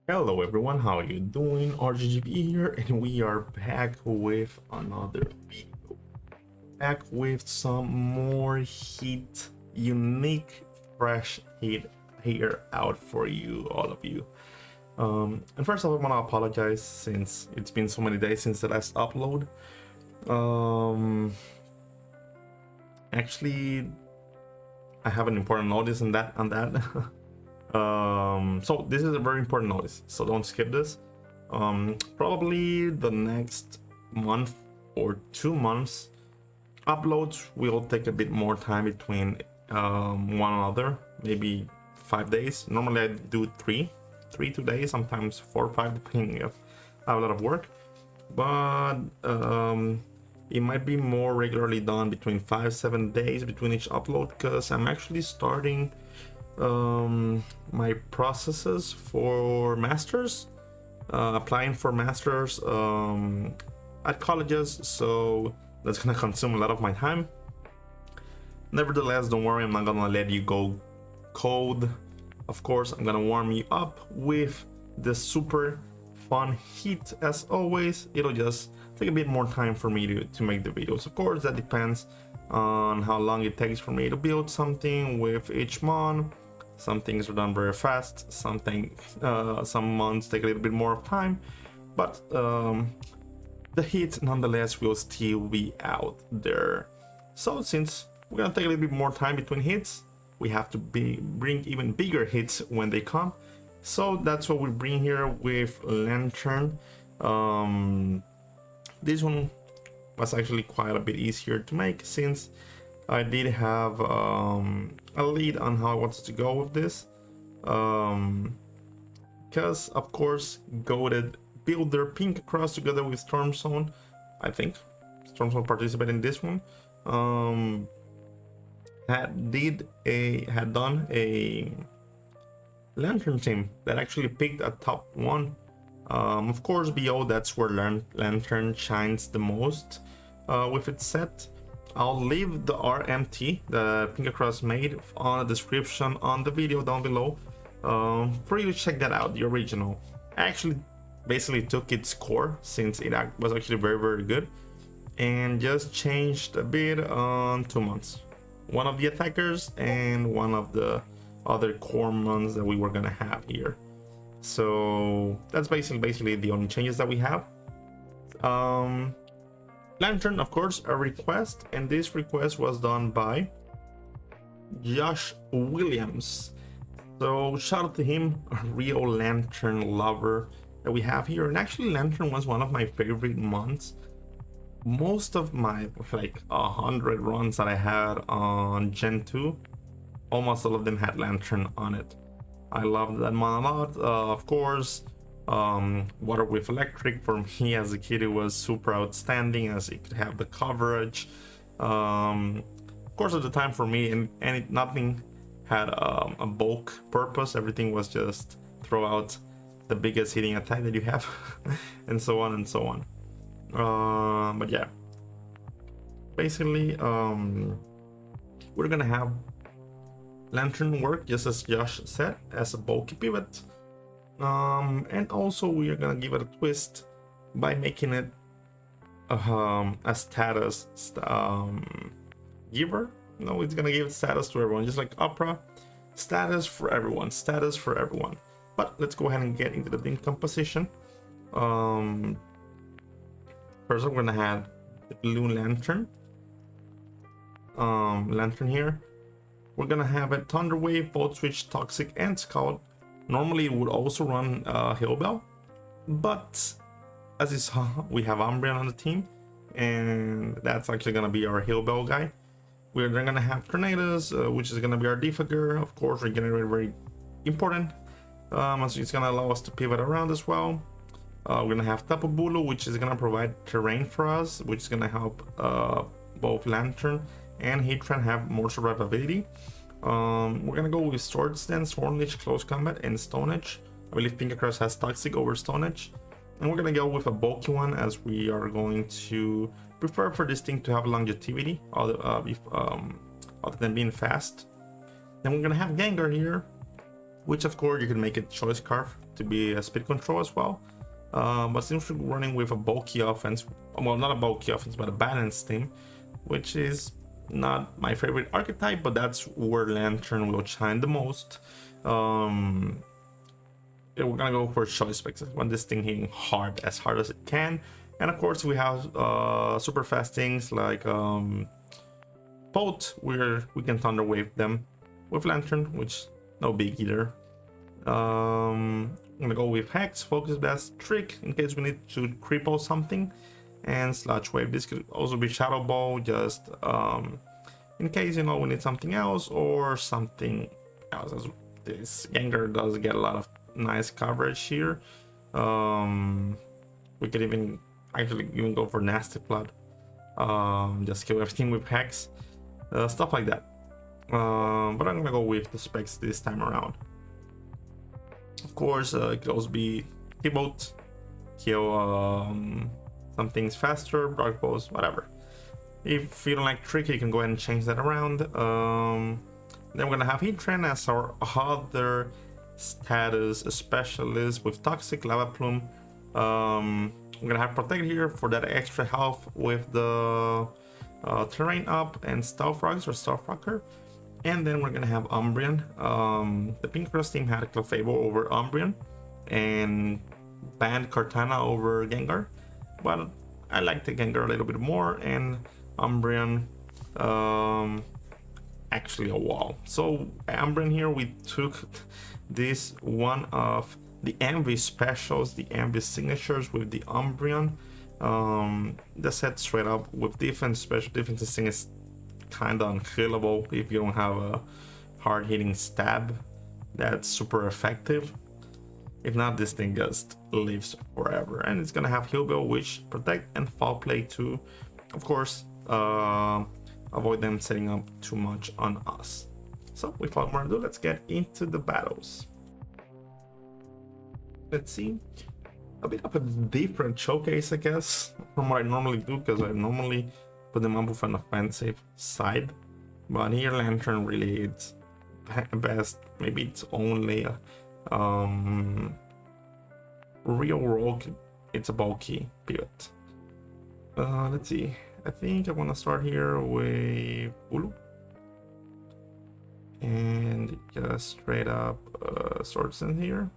Hello everyone, how are you doing? RGGB here, and we are back with another video. Back with some more heat, unique, fresh heat here out for you, all of you. And first off, I want to apologize since it's been so many days since the last upload. Actually, I have an important notice on that. So this is a very important notice, so don't skip this. Probably the next month or 2 months uploads will take a bit more time between one another, maybe 5 days. Normally I do 3 2 days, sometimes 4 or 5, depending if I have a lot of work, but it might be more regularly done between 5-7 days between each upload, because I'm actually starting my processes for masters, applying for masters at colleges, so that's gonna consume a lot of my time. Nevertheless, don't worry, I'm not gonna let you go cold. Of course, I'm gonna warm you up with the super fun heat. As always, it'll just take a bit more time for me to make the videos. Of course, that depends on how long it takes for me to build something with each mon. Some things are done very fast, some months take a little bit more of time, but the heat nonetheless will still be out there. So since we're gonna take a little bit more time between hits, we have to bring even bigger hits when they come. So that's what we bring here with Lanturn. This one was actually quite a bit easier to make, since I did have a lead on how I wanted to go with this, because of course goated builder Pinkacross together with Storm Zone, I think Storm Zone participated in this one, had done a Lanturn team that actually picked a top 1. Of course, BO, that's where Lanturn shines the most with its set. I'll leave the RMT that Pinkacross made on the description on the video down below for you to check that out, the original. I actually basically took its core, since it was actually very good, and just changed a bit on 2 months. One of the attackers and one of the other core mons that we were gonna have here. So that's basically the only changes that we have. Lanturn, of course, a request, and this request was done by Josh Williams. So shout out to him, a real Lanturn lover that we have here. And actually, Lanturn was one of my favorite mons. Most of my like 100 runs that I had on Gen 2, almost all of them had Lanturn on it. I loved that mon a lot. Of course, Water with Electric, for me as a kid, it was super outstanding, as it could have the coverage. Of course, at the time for me, nothing had a bulk purpose. Everything was just throw out the biggest hitting attack that you have, and so on and so on. But yeah, basically, we're gonna have Lanturn work just as Josh said, as a bulky pivot. And also we are gonna give it a twist by making it a status giver. No, it's gonna give status to everyone, just like Opera. Status for everyone, status for everyone. But let's go ahead and get into the team composition. First, I'm gonna have the blue Lanturn. Lanturn here. We're gonna have a Thunder Wave, Volt Switch, Toxic, and Scout. Normally it would also run Hillbell, but as you saw, we have Umbreon on the team, and that's actually gonna be our Hillbell guy. We're then gonna have Tornadoes, which is gonna be our Defogger. Of course, Regenerate, very important, so it's gonna allow us to pivot around as well. We're gonna have Tapu Bulu, which is gonna provide terrain for us, which is gonna help both Lanturn and Heatran have more survivability. We're gonna go with Sword Stance, Horn Leech, Close Combat, and Stone Edge. I believe Pinkacross has Toxic over Stone Edge. And we're gonna go with a bulky one, as we are going to prefer for this thing to have longevity, other than being fast. Then we're gonna have Gengar here, which of course you can make it Choice Scarf. to be a speed control as well. But since we're running with a bulky offense, well, not a bulky offense, but a balanced team, which is not my favorite archetype, but that's where Lanturn will shine the most. Yeah, we're gonna go for choice specs. I want this thing hitting hard as it can. And of course, we have super fast things like Bolt, where we can Thunder Wave them with Lanturn, which no big either. I'm gonna go with Hex, Focus Blast, Trick in case we need to cripple something, and Sludge Wave. This could also be Shadow Ball, just in case, you know, we need something else or something else. As this Gengar does get a lot of nice coverage here. We could even go for Nasty Blood. Just kill everything with Hex, stuff like that. But I'm gonna go with the specs this time around. Of course, it could also be T-Boat, kill some things faster, Rock Balls, whatever. If you don't like Trick, you can go ahead and change that around. Then we're gonna have Heatran as our other status specialist with Toxic, Lava Plume. We're gonna have Protect here for that extra health with the Terrain up and Stealth Rocks or Stealth Rocker. And then we're gonna have Umbreon. The Pinkacross team had Clefable over Umbreon and banned Kartana over Gengar, but I like the Gengar a little bit more, and Umbreon actually a wall. So Umbreon here, we took this one of the Envy specials, the Envy signatures with the Umbreon. The set straight up with defense, special defense. This thing is kind of unkillable if you don't have a hard hitting stab that's super effective. If not, this thing just lives forever, and it's gonna have Heal Bill, which protect and foul play too. Of course, avoid them setting up too much on us. So without more ado, let's get into the battles. Let's see, a bit of a different showcase, I guess, from what I normally do, because I normally put them up with an offensive side, but here Lanturn really it's best. Maybe it's only real rogue, it's a bulky pivot. Let's see, I think I want to start here with Bulu and just straight up Swords in here.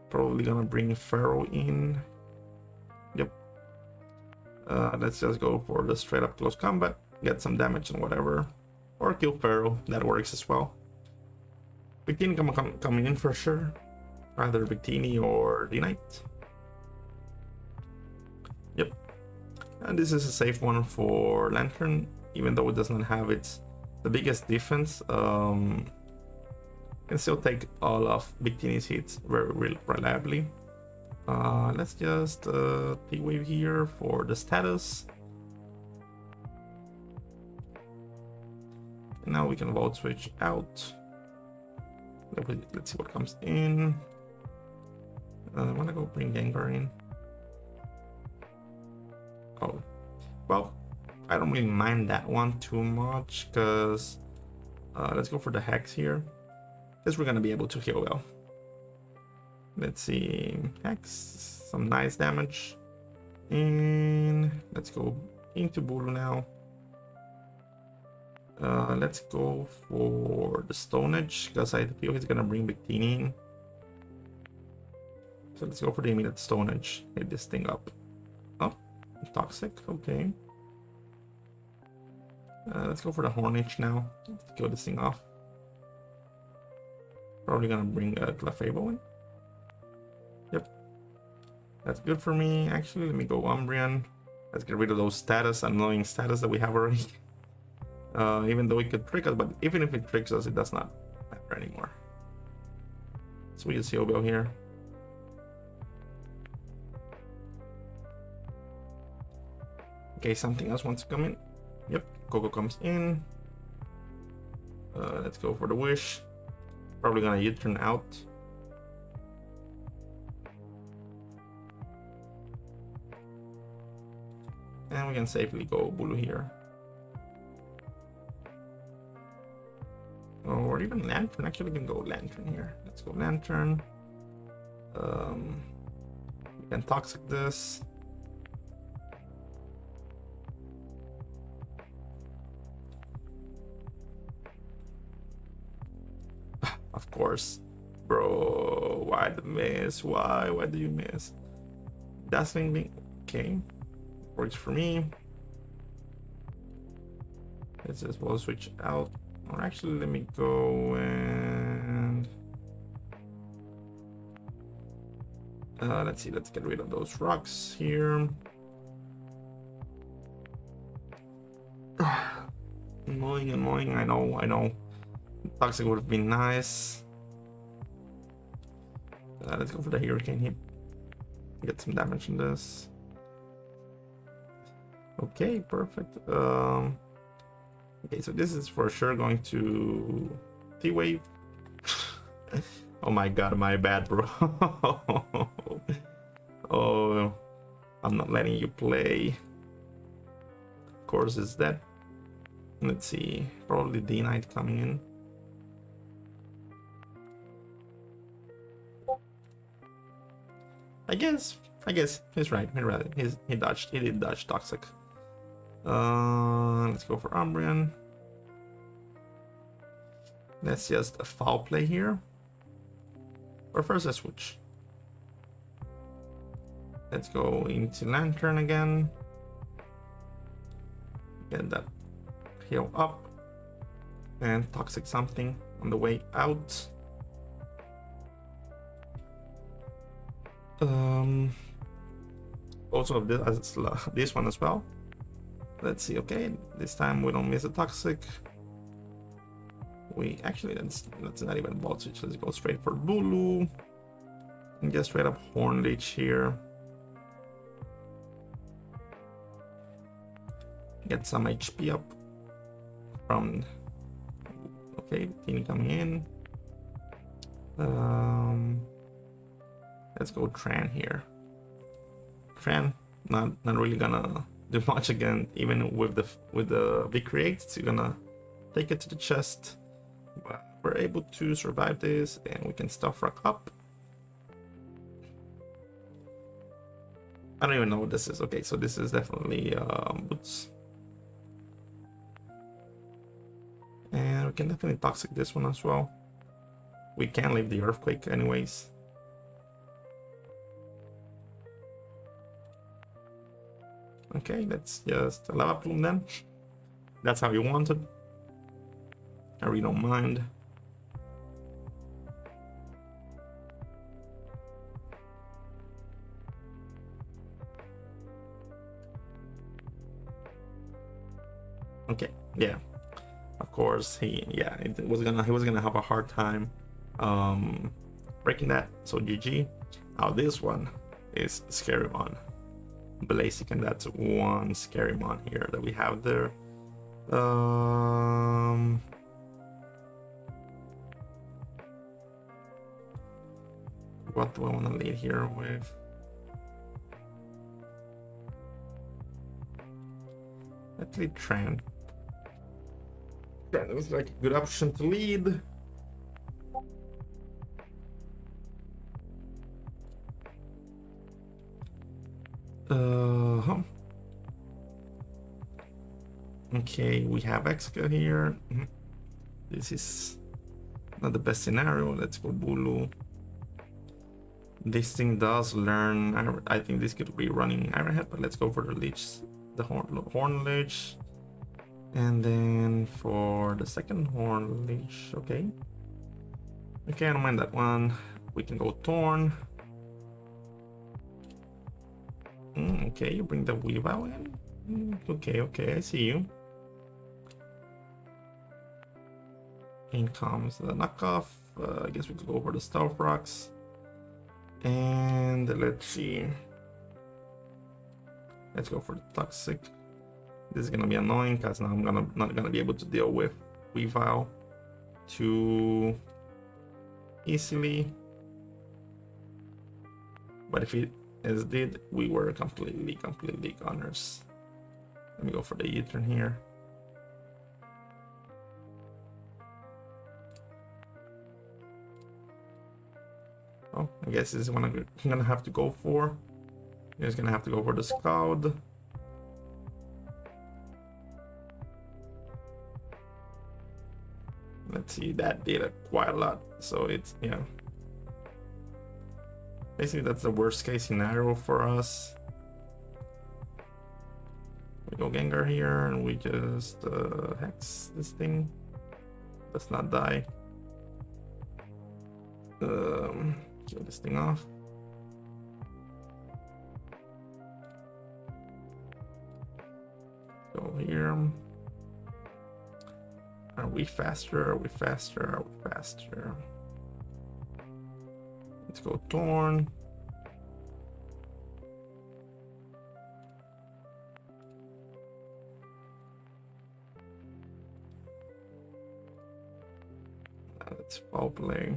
Probably gonna bring Pharaoh in. Yep. Let's just go for the straight up close combat, get some damage and whatever, or kill Pharaoh. That works as well. Victini coming in for sure, either Victini or the Knight. Yep. And this is a safe one for Lanturn, even though it does not have the biggest defense. Can still take all of Victini's hits very reliably. Let's just T-Wave here for the status. And now we can Volt Switch out. Let's see what comes in. I want to go bring Gengar in. Oh, well, I don't really mind that one too much, because let's go for the Hex here, because we're going to be able to heal well. Let's see, Hex, some nice damage. And let's go into Bulu now. Let's go for the Stone Edge, because I feel he's gonna bring Victini in. So let's go for the immediate Stone Edge. Hit this thing up. Oh, Toxic, okay. Let's go for the Hornage now. Let's kill this thing off. Probably gonna bring Clefable in. Yep. That's good for me. Actually, let me go Umbreon. Let's get rid of those annoying status that we have already. Even though it could trick us, but even if it tricks us, it does not matter anymore. So we just Heal Bill here. Okay, something else wants to come in. Yep, Coco comes in. Let's go for the Wish. Probably gonna U-turn out. And we can safely go Bulu here. Or or even Lanturn. Actually, we can go Lanturn here. Let's go Lanturn. We can Toxic this. Of course. Bro, why the miss? Why? Why do you miss? Dazzling, okay. Works for me. Let's just ball switch out. Or actually, let me go and let's see. Let's get rid of those rocks here. Annoying. I know. Toxic would have been nice. Let's go for the Hurricane here. Get some damage on this. Okay, perfect. Okay, so this is for sure going to T-Wave. Oh my god, my bad, bro. Oh, I'm not letting you play. Of course, it's that. Let's see, probably D-Knight coming in. I guess he's right. He did dodge Toxic. Let's go for Umbreon. Let's just a foul play here. Or first a switch. Let's go into Lanturn again. Get that heal up. And Toxic something on the way out. Also this one as well. Let's see. Okay, this time we don't miss a Toxic. We actually let's not even ball switch. Let's go straight for Bulu and get straight up Horn Leech here. Get some HP up from. Okay, Teeny coming in. Let's go Tran here. Tran not really gonna do much again, even with the V-Create. It's gonna take it to the chest. But we're able to survive this, and we can stuff rock up. I don't even know what this is. Okay, so this is definitely boots. And we can definitely Toxic this one as well. We can leave the Earthquake anyways. Okay, let's just a Lava Plume then. That's how you want it. I really don't mind. Okay, yeah. Of course, he was gonna have a hard time breaking that. So GG. Now this one is scary one. Blaziken, that's one scary mon here that we have there. What do I want to lead here with? Let's lead Tran. Tran looks like a good option to lead. Okay, we have Exca here. This is not the best scenario. Let's go Bulu. This thing does learn. I think this could be running Iron Head, but let's go for the Leech, the Horn Leech. And then for the second Horn Leech, okay. Okay, I don't mind that one. We can go Thorn. Okay, you bring the Weavile in. Okay, I see you. In comes the knockoff. I guess we could go over the Stealth Rocks. And let's see. Let's go for the Toxic. This is gonna be annoying because now I'm not gonna be able to deal with Weavile too easily. But if it is did, we were completely gunners. Let me go for the U-turn here. Oh, I guess this is what I'm gonna have to go for. He's gonna have to go for the Scout. Let's see, that did quite a lot. So it's, yeah. Basically, that's the worst case scenario for us. We go Gengar here and we just hex this thing. Does not die. Kill this thing off. Go here. Are we faster? Are we faster? Are we faster? Let's go Thorn. Let's foul play.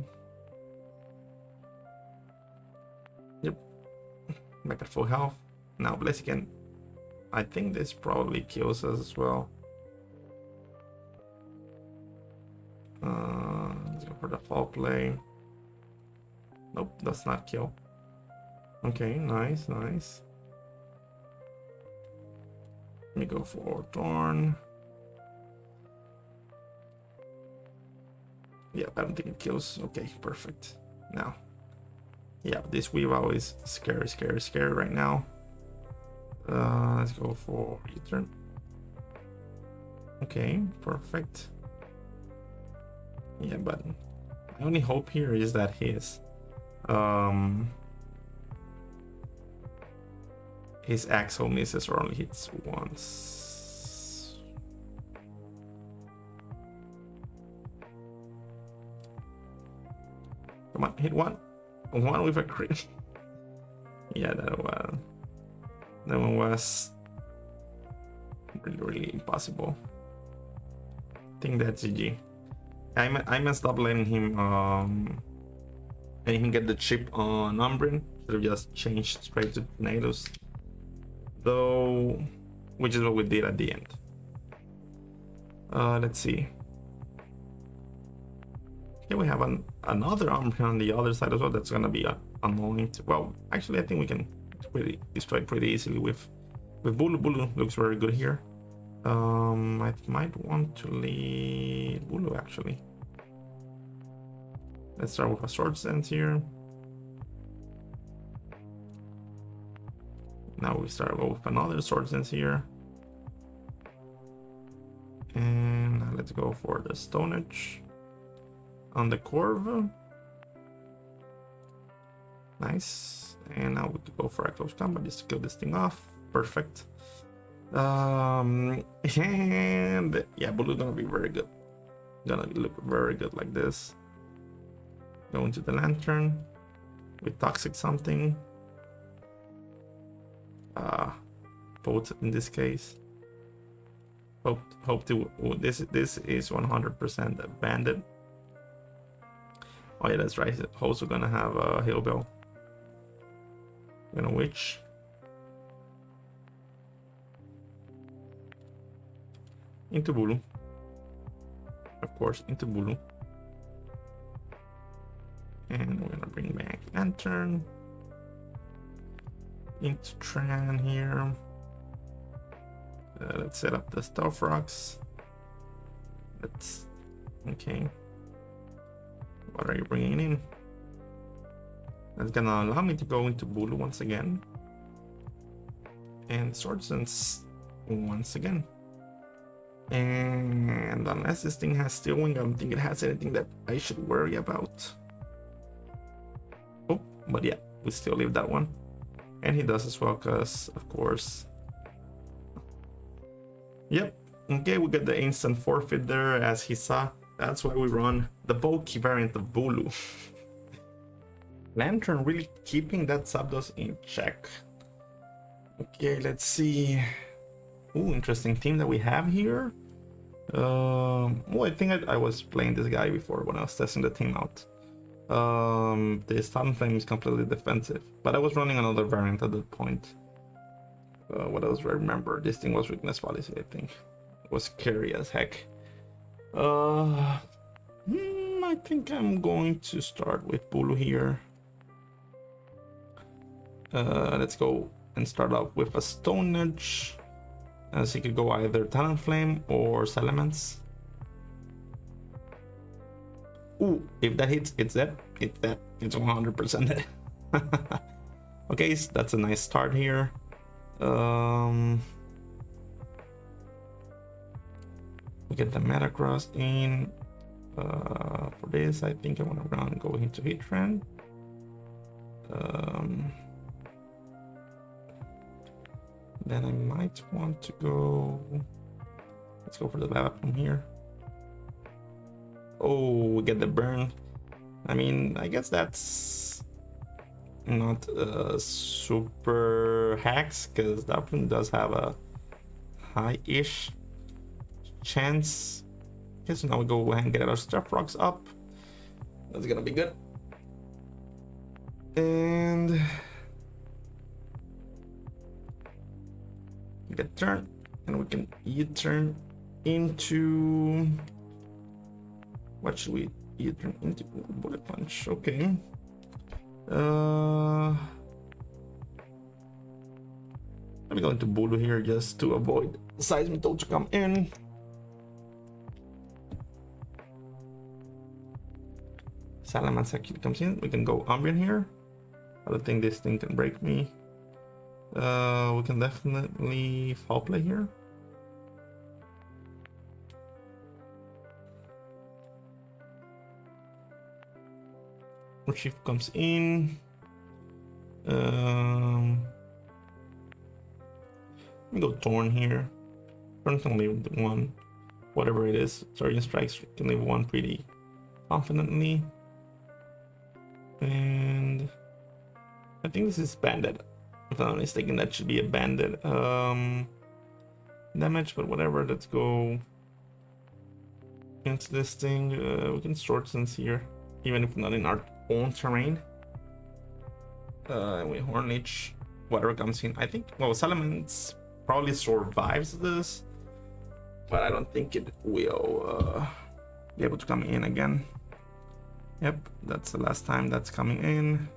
Yep. Back at full health. Now Blaziken. I think this probably kills us as well. Let's go for the foul play. Nope, does not kill. Okay, nice, nice. Let me go for Thorn. Yeah, I don't think it kills. Okay, perfect. Now, yeah, this Weavile is scary, scary, scary right now. Let's go for Heatran. Okay, perfect. Yeah, but my only hope here is that his Axle misses or only hits once. Come on, hit one with a crit. Yeah, that one was really, really impossible. I think that's GG. I messed up letting him get the chip on Umbreon. Should have just changed straight to Tornadoes, though, which is what we did at the end. Let's see. Okay, we have another Umbreon on the other side as well. That's gonna be annoying. Well, actually, I think we can destroy it pretty easily with Bulu. Bulu looks very good here. I might want to lead Bulu actually. Let's start with a Sword Dance here. Now we start with another Sword Dance here. And now let's go for the Stone Edge on the Corv. Nice. And now we could go for a close combat just to kill this thing off. Perfect. And yeah, Bulu gonna be very good. Gonna look very good like this. Go into the Lanturn with Toxic something. Both in this case. Hope to this is 100% banded. Oh yeah, that's right. He's also gonna have a Hail Bell. Gonna Witch. Into Bulu. Of course, into Bulu. And we're gonna bring back Lanturn. Into Tran here. Let's set up the Stealth Rocks. Let's. Okay. What are you bringing in? That's gonna allow me to go into Bulu once again. And Sword Dance once again. And unless this thing has Steel Wing, I don't think it has anything that I should worry about. Oh, but yeah, we still leave that one. And he does as well, because, of course. Yep. Okay, we get the instant forfeit there, as he saw. That's why we run the bulky variant of Bulu. Lanturn really keeping that Zapdos in check. Okay, let's see. Ooh, interesting team that we have here. Well, I think I was playing this guy before when I was testing the team out. This Talonflame is completely defensive, but I was running another variant at that point. What else do I remember? This thing was Weakness Policy, I think. It was scary as heck. I think I'm going to start with Bulu here. Let's go and start off with a Stone Edge. So you could go either Talonflame or Salamence. Ooh, if that hits, it's dead. It's dead. It's 100% dead. Okay, so that's a nice start here. We get the Metacross in. For this, I think I want to go into Heatran. Then I might want to go. Let's go for the Lava Plume here. Oh, we get the burn. I mean, I guess that's not super hacks, because that one does have a high-ish chance. Okay, so now we go ahead and get our Stuff Rocks up. That's gonna be good. And we get turn, and we can U-turn into. What should we U-turn into? Bullet Punch. Okay. Let me go into Bulu here just to avoid Seismitoad to come in. Salamence actually comes in. We can go Umbreon here. I don't think this thing can break me. We can definitely foul play here. Shift comes in. Let me go Thorn here. Thorn can leave one, whatever it is. Surgeon Strikes can leave one pretty confidently. And I think this is banded. If I'm not mistaken, that should be a banded damage, but whatever. Let's go into this thing. We can Sword Sense here, even if not in our own terrain. We Horn Leech, whatever comes in. I think, well, Salamence probably survives this, but I don't think it will be able to come in again. Yep, that's the last time that's coming in.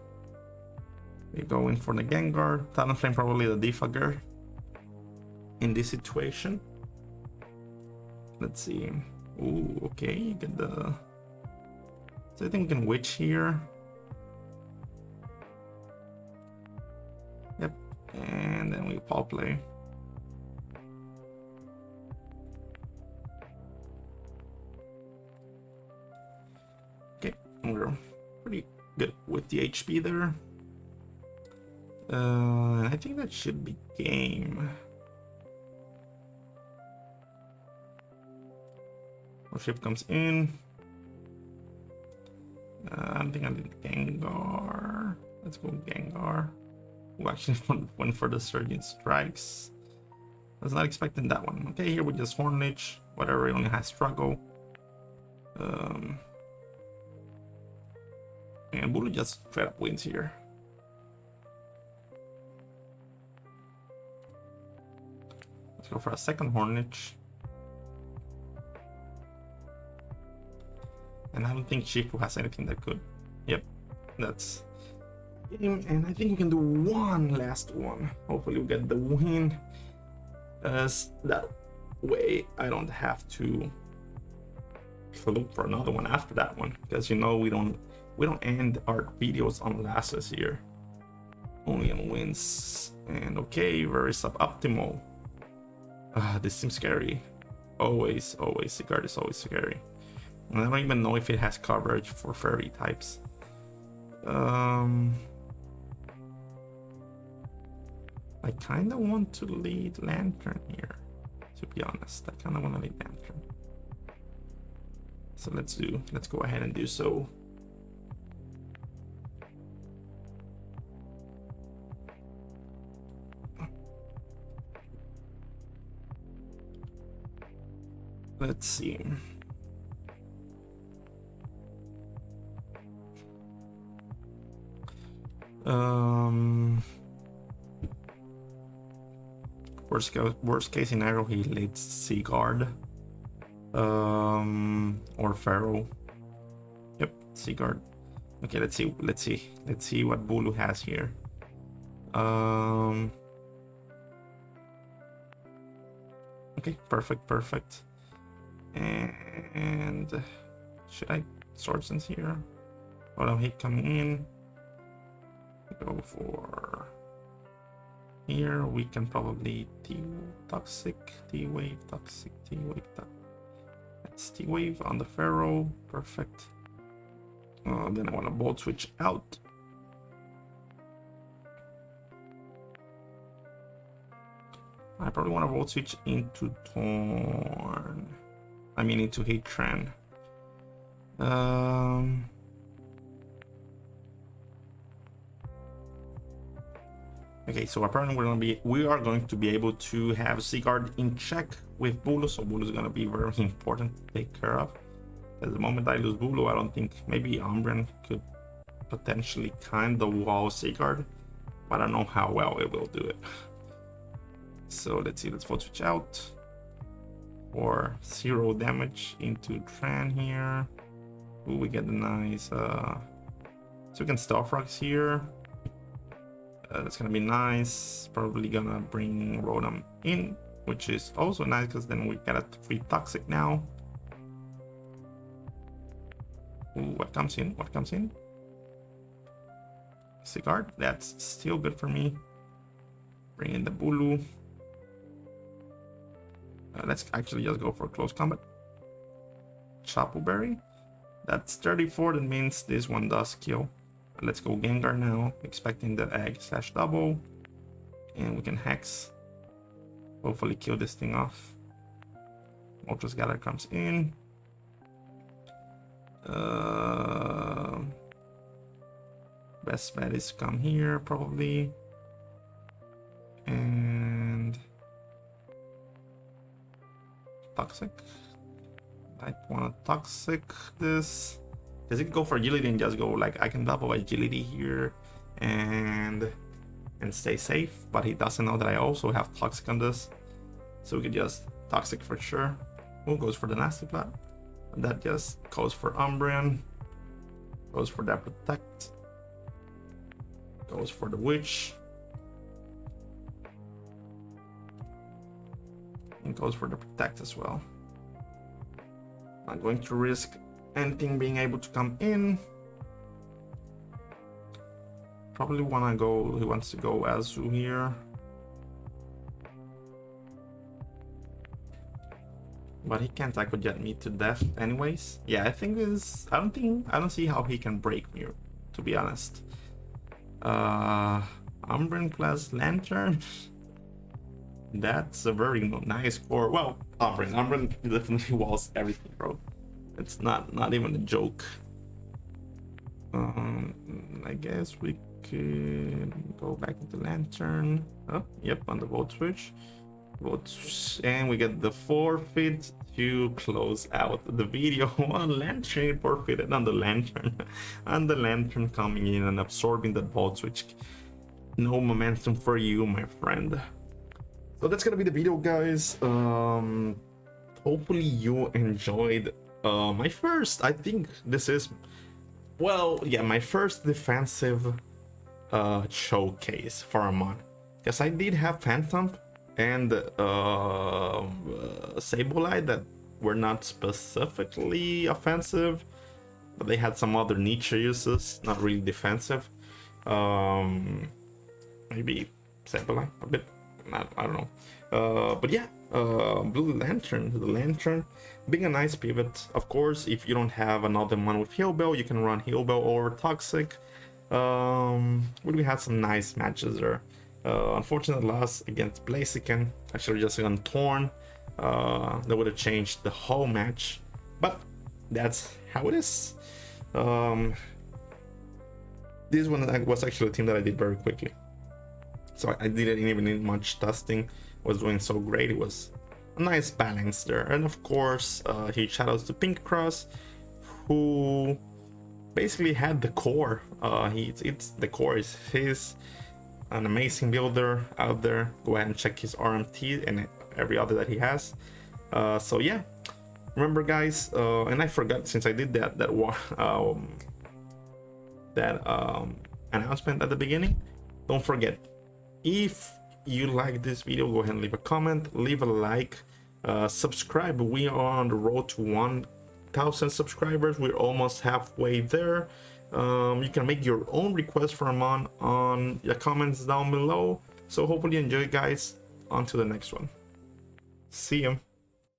We go in for the Gengar. Talonflame probably the defogger in this situation. Let's see. Ooh, okay, you get the. So I think we can Witch here. Yep, and then we foul play. Okay, we're pretty good with the HP there. I think that should be game. Our shift comes in. I don't think I did Gengar. Let's go Gengar. Who actually went for the Surgeon Strikes. I was not expecting that one. Okay, here we just Horn Leech. Whatever, it only has Struggle. And Bulu just straight up wins here. Let's go for a second Horn Leech. And I don't think Shifu has anything that could. Yep, that's game. And I think we can do one last one. Hopefully we get the win. As that way I don't have to look for another one after that one. Because you know we don't end our videos on losses here. Only on wins. And okay, very suboptimal. This seems scary. Always, Sigard is always scary. And I don't even know if it has coverage for fairy types. I kind of want to lead Lanturn here, to be honest. I kind of want to lead Lanturn. So let's go ahead and do so. Let's see. Worst case scenario, he leads Seaguard, or Pharaoh. Yep, Seaguard. Okay, let's see what Bulu has here. Okay, perfect. And should I Swordsdance here? Auto hit coming in. Go for here. We can probably Toxic, T-Wave, Toxic, T-Wave. That's T-Wave on the Pharaoh. Perfect. Then I want to Volt Switch out. I probably want to Volt Switch into Torn. I mean into Heatran. Okay, so apparently we are going to be able to have Seaguard in check with Bulu, so Bulu is gonna be very important to take care of. At the moment I lose Bulu, I don't think maybe Umbreon could potentially kind the wall Seaguard, but I don't know how well it will do it. So let's see, let's Volt Switch out for 0 damage into Tran here. Ooh, we get a nice so we can Stealth Rocks here. That's gonna be nice. Probably gonna bring Rotom in, which is also nice because then we get a free Toxic now. Ooh, what comes in? What comes in? Seaguard. That's still good for me. Bring in the Bulu. Let's actually just go for close combat. Tapu Berry. That's 34. That means this one does kill. Let's go Gengar now, expecting the egg slash double. And we can Hex. Hopefully kill this thing off. Moltres Gather comes in. Best bet is to come here, probably. And Toxic. I want to Toxic this. Because he can go for agility and just go like, I can double agility here and stay safe, but he doesn't know that I also have Toxic on this, so we could just Toxic for sure. Who goes for the Nasty Plot? And that just goes for Umbreon, goes for that Protect, goes for the Witch, and goes for the Protect as well. Not going to risk anything being able to come in. Probably wanna go, he wants to go Azu here. But he can't Tackle Jet me to death anyways. Yeah, I think this, I don't see how he can break me, to be honest. Umbreon plus Lanturn. That's a very nice core. Well, Umbreon definitely walls everything, bro. It's not even a joke. I guess we could go back into Lanturn. Oh, yep, on the Volt Switch. And we get the forfeit to close out the video. One Lanturn forfeited on the Lanturn. And the Lanturn coming in and absorbing that Volt Switch. No momentum for you, my friend. So that's gonna be the video, guys. Hopefully you enjoyed my first, I think this is, well, yeah, my first defensive showcase for a mon. Because I did have Phantom and Sableye that were not specifically offensive, but they had some other niche uses, not really defensive. Maybe Sableye a bit, I don't know. But yeah, Blue Lanturn, the Lanturn being a nice pivot. Of course, if you don't have another one with Heal Bell, you can run Heal Bell over Toxic. We had some nice matches there. Unfortunate loss against Blaziken. I should have just gone Torn. That would have changed the whole match, but that's how it is. This one was actually a team that I did very quickly, so I didn't even need much testing. Was doing so great. It was a nice balance there. And of course, huge shout outs to Pinkacross, who basically had the core. The core is his. An amazing builder out there. Go ahead and check his RMT and every other that he has. So yeah, remember, guys, and I forgot, since I did that announcement at the beginning, don't forget, If you like this video, go ahead and leave a comment, leave a like, subscribe. We are on the road to 1,000 subscribers. We're almost halfway there. You can make your own request for a mon on your comments down below. So hopefully you enjoy, guys. On to the next one. See you.